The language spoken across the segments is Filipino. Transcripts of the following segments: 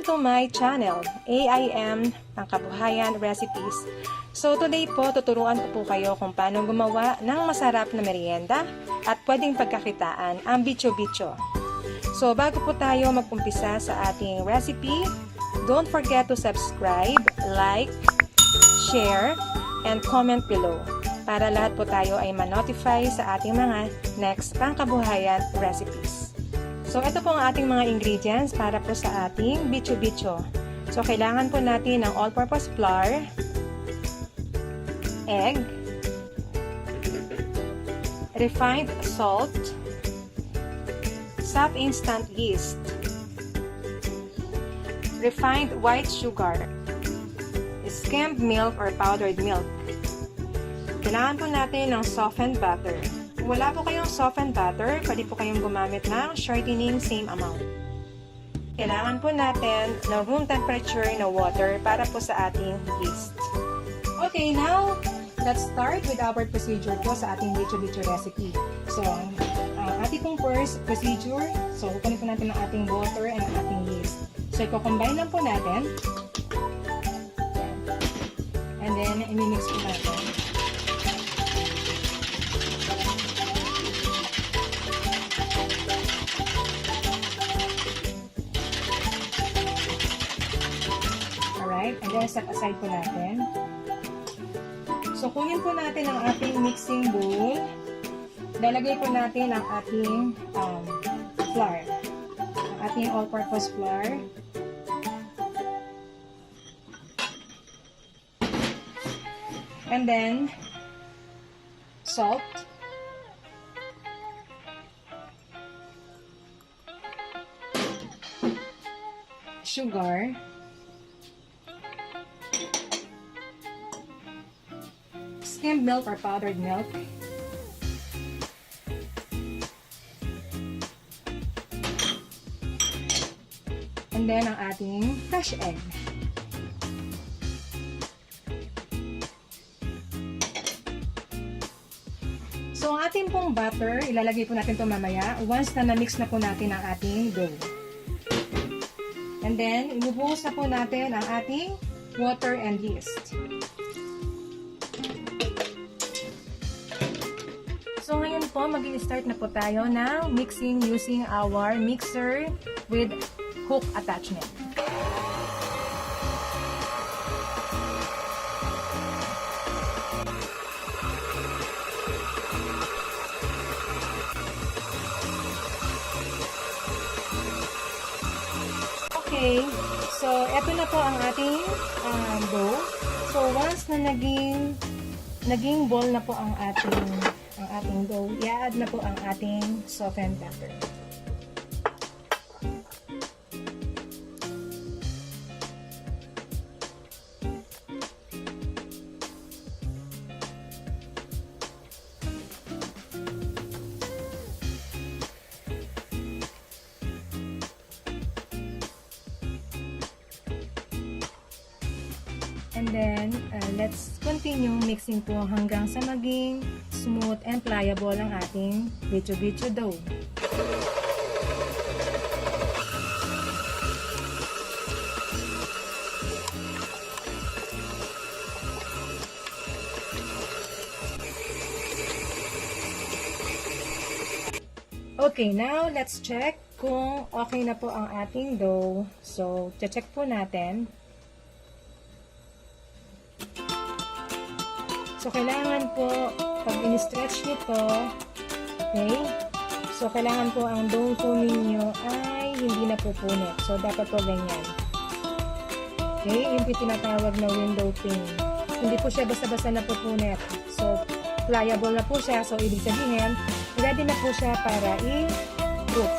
to my channel, AIM Pangkabuhayan Recipes. So today po, tuturuan ko po kayo kung paano gumawa ng masarap na merienda at pwedeng pagkakitaan ang bicho-bicho. So bago po tayo mag-umpisa sa ating recipe, don't forget to subscribe, like, share, and comment below para lahat po tayo ay ma-notify sa ating mga next pangkabuhayan recipes. So, ito po ang ating mga ingredients para po sa ating bicho-bicho. So, kailangan po natin ng all-purpose flour, egg, refined salt, soft instant yeast, refined white sugar, skimmed milk or powdered milk. Kailangan po natin ng softened butter. Kung wala po kayong softened butter, pwede po kayong gumamit ng shortening same amount. Kailangan po natin ng room temperature na water para po sa ating yeast. Okay, now, let's start with our procedure po sa ating bicho-bicho recipe. So, ating pong first procedure, so kukunin po natin ang ating water and ang ating yeast. So, i-combine lang po natin. And then, i-mix po natin. Alright, and then set aside po natin. So, kunin po natin ang ating mixing bowl. Lalagay po natin ang ating flour. Ang ating all-purpose flour. And then, salt. Sugar. Skimmed milk or powdered milk. And then, ang ating fresh egg. So, ang ating pong butter, ilalagay po natin ito mamaya once na na-mix na po natin ang ating dough. And then, ibubuhos na po natin ang ating water and yeast. So, ngayon po, mag-i-start na po tayo ng mixing using our mixer with hook attachment. Okay, so eto na po ang ating dough. So once na naging ball na po ang ating dough, i-add na po ang ating softened butter. And then, let's continue mixing po hanggang sa maging smooth and pliable ang ating bicho-bicho dough. Okay, now let's check kung okay na po ang ating dough. So, check po natin. So, kailangan po, pag in-stretch nito, okay, so, kailangan po ang dough po ninyo ay hindi napupunit. So, dapat po ganyan. Okay, yung tinatawag na window pane. Hindi po siya basta-basta napupunit. So, pliable na po siya. So, ibig sabihin, ready na po siya para i-proof.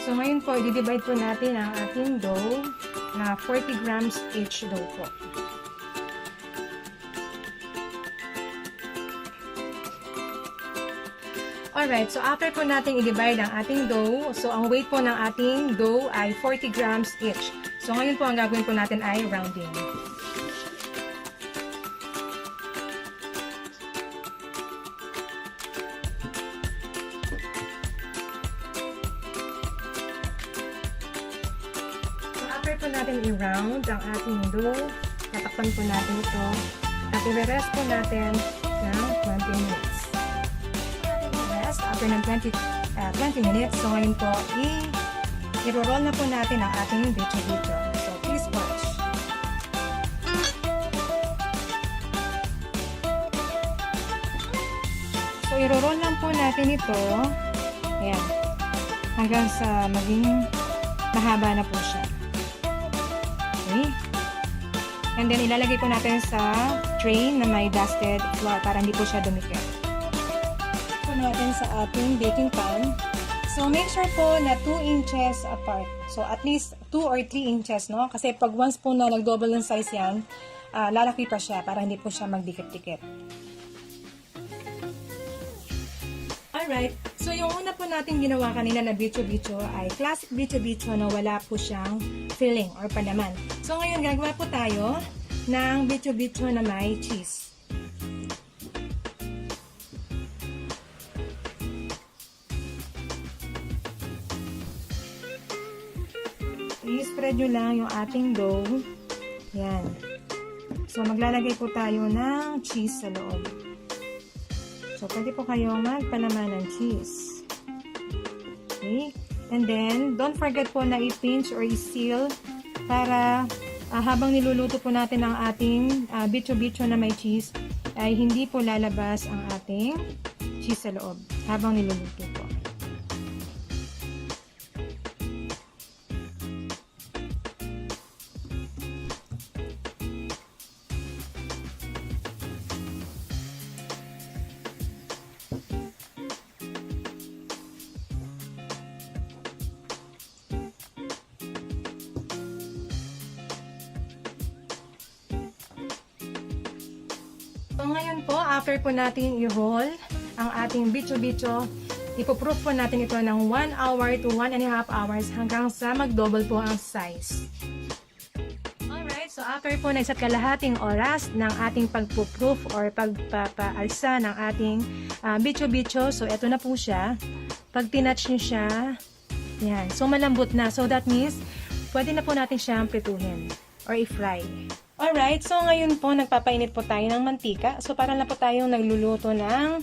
So, ngayon po, i-divide po natin ang ating dough na 40 grams each dough po. Alright, so after po natin i-divide ang ating dough, so ang weight po ng ating dough ay 40 grams each. So ngayon po ang gagawin po natin ay rounding. So after po natin i-round ang ating dough, tatakpan po natin ito at i-rest po natin ng 20 minutes. After ng 20 minutes, so ngayon po, i-roll na po natin ang ating bicho-bicho. So, please watch. So, i-roll lang po natin ito. Ayan. Hanggang sa maging mahaba na po siya. Okay. And then, ilalagay po natin sa tray na may dusted flour para hindi po siya dumikit natin sa ating baking pan. So, make sure po na 2 inches apart. So, at least 2 or 3 inches, no? Kasi pag once po na nag-double ng size yan, lalaki pa siya para hindi po siya magdikit-dikit. Alright. So, yung una po natin ginawa kanina na bicho-bicho ay classic bicho-bicho na wala po siyang filling or palaman. So, ngayon gagawa po tayo ng bicho-bicho na may cheese. I-spread nyo lang yung ating dough. Yan. So, maglalagay po tayo ng cheese sa loob. So, pwede po kayong magpalaman ng cheese. Okay? And then, don't forget po na i-pinch or i-seal para habang niluluto po natin ang ating bicho-bicho na may cheese, ay hindi po lalabas ang ating cheese sa loob habang niluluto po. So, ngayon po, after po natin i-roll ang ating bicho-bicho, ipoproof po natin ito ng 1 hour to 1.5 hours hanggang sa mag-double po ang size. Alright, so after po na isa't kalahating oras ng ating pagpo-proof or pagpapaalsa ng ating bicho-bicho, so ito na po siya. Pag tinouch nyo siya, yan, so malambot na. So that means, pwede na po natin siyang prituhin or i-fry. Alright, so ngayon po nagpapainit po tayo ng mantika. So para na po tayong nagluluto ng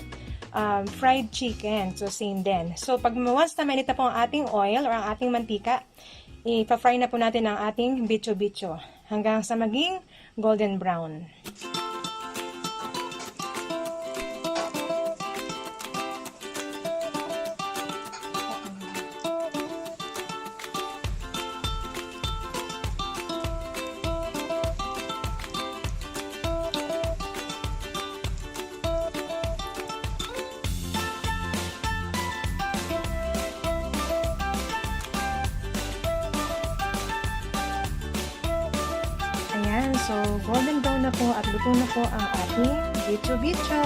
fried chicken. So same din. So pag once na mainit na po ang ating oil or ang ating mantika, ipa-fry na po natin ang ating bicho-bicho hanggang sa maging golden brown. Ayan, so golden brown na po at luto na po ang ating bicho-bicho.